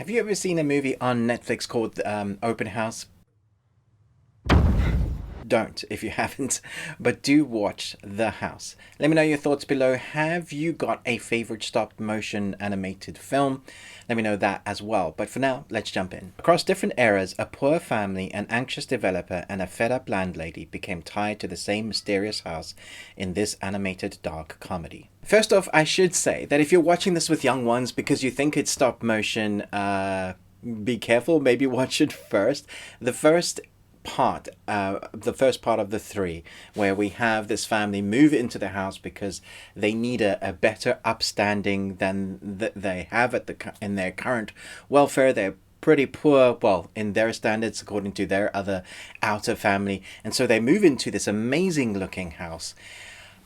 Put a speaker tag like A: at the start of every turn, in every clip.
A: Have you ever seen a movie on Netflix called Open House? Don't if you haven't, but do watch The House. Let me know your thoughts below. Have you got a favorite stop motion animated film? Let me know that as well. But for now, let's jump in. Across different eras, a poor family, an anxious developer, and a fed up landlady became tied to the same mysterious house in this animated dark comedy. First off, I should say that if you're watching this with young ones because you think it's stop motion, be careful, maybe watch it first. The first part of the three, where we have this family move into the house because they need a better upstanding than they have in their current welfare. They're pretty poor, well, in their standards, according to their other outer family, and so they move into this amazing looking house.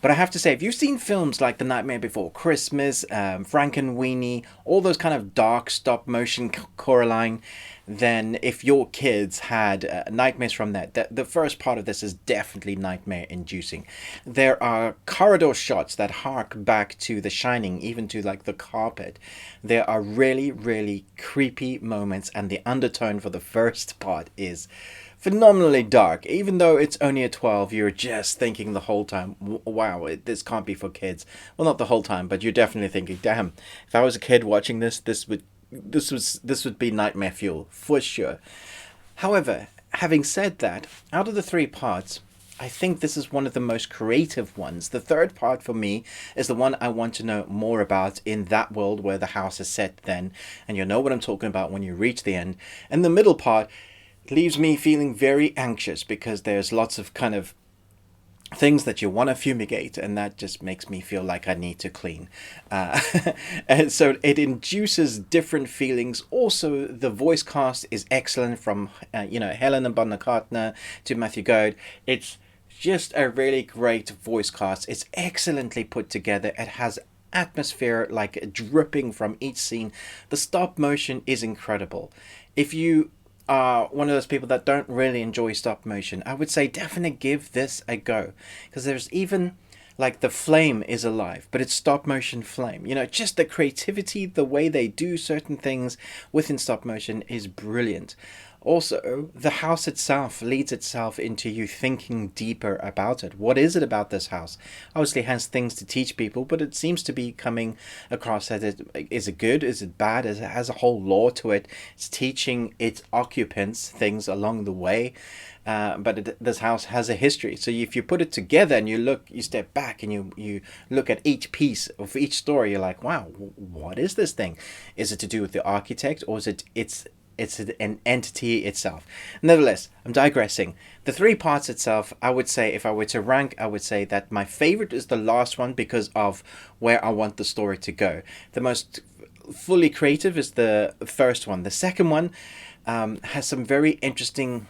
A: But I have to say, if you've seen films like The Nightmare Before Christmas, Frankenweenie, all those kind of dark stop motion Coraline, then if your kids had nightmares from that, the first part of this is definitely nightmare inducing. There are corridor shots that hark back to The Shining, even to like the carpet. There are really, really creepy moments, and the undertone for the first part is phenomenally dark. Even though it's only a 12, you're just thinking the whole time, wow, this can't be for kids. Well, not the whole time, but you're definitely thinking, damn, if I was a kid watching this would be nightmare fuel for sure. However, having said that, out of the three parts, I think this is one of the most creative ones. The third part for me is the one I want to know more about, in that world where the house is set then, and you'll know what I'm talking about when you reach the end. And the middle part leaves me feeling very anxious because there's lots of kind of things that you want to fumigate, and that just makes me feel like I need to clean. Uh, and so it induces different feelings. Also, the voice cast is excellent, from Helena Bonham Carter to Matthew Goode. It's just a really great voice cast. It's excellently put together. It has atmosphere like dripping from each scene. The stop motion is incredible. If you are one of those people that don't really enjoy stop motion, I would say definitely give this a go, because there's even like the flame is alive, but it's stop motion flame. Just the creativity, the way they do certain things within stop motion is brilliant. Also, the house itself leads itself into you thinking deeper about it. What is it about this house? Obviously, it has things to teach people, but it seems to be coming across as is it good? Is it bad? It has a whole lore to it. It's teaching its occupants things along the way. But this house has a history. So if you put it together and you step back and you look at each piece of each story, you're like, wow, what is this thing? Is it to do with the architect, or is it's an entity itself? Nevertheless, I'm digressing. The three parts itself, I would say, if I were to rank, I would say that my favorite is the last one because of where I want the story to go. The most fully creative is the first one. The second one has some very interesting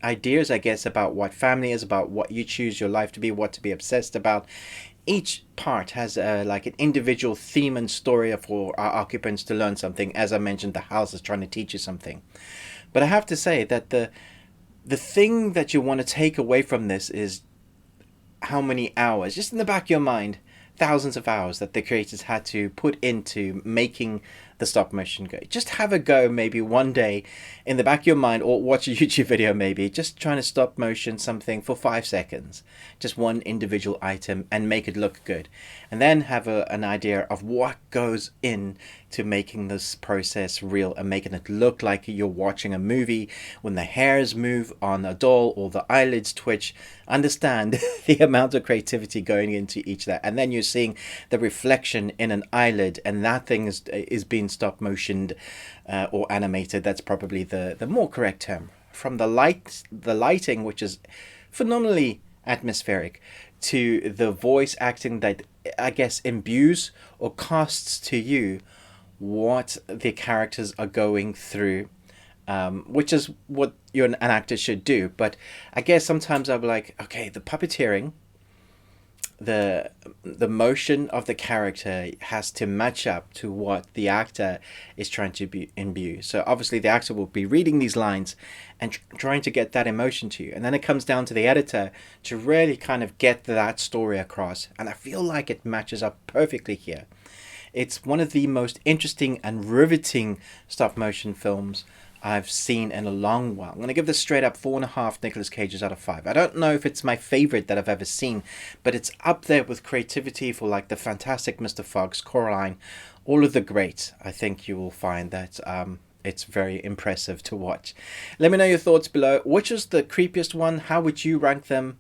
A: ideas, I guess, about what family is, about what you choose your life to be, what to be obsessed about. Each part has like an individual theme and story for our occupants to learn something. As I mentioned, the house is trying to teach you something. But I have to say that the thing that you want to take away from this is how many hours, just in the back of your mind, thousands of hours that the creators had to put into making the stop motion go. Just have a go maybe one day in the back of your mind, or watch a YouTube video maybe, just trying to stop motion something for 5 seconds, just one individual item, and make it look good. And then have an idea of what goes in to making this process real and making it look like you're watching a movie. When the hairs move on a doll or the eyelids twitch, understand the amount of creativity going into each of that. And then you're seeing the reflection in an eyelid, and that thing is being stop motioned or animated. That's probably the more correct term. From the lighting, which is phenomenally atmospheric, to the voice acting that I guess imbues or casts to you what the characters are going through, which is what an actor should do. But I guess sometimes I'll be like, okay, the puppeteering, the motion of the character has to match up to what the actor is trying to imbue. So obviously the actor will be reading these lines and trying to get that emotion to you, and then it comes down to the editor to really kind of get that story across, and I feel like it matches up perfectly here. It's one of the most interesting and riveting stop motion films I've seen in a long while. I'm going to give this straight up 4.5 Nicolas Cages out of 5. I don't know if it's my favorite that I've ever seen, but it's up there with creativity for like the fantastic Mr. Fox, Coraline, all of the greats. I think you will find that it's very impressive to watch. Let me know your thoughts below. Which is the creepiest one? How would you rank them?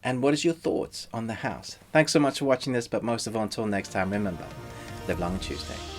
A: And what is your thoughts on the house? Thanks so much for watching this, but most of all, until next time, remember, live long and Tuesday.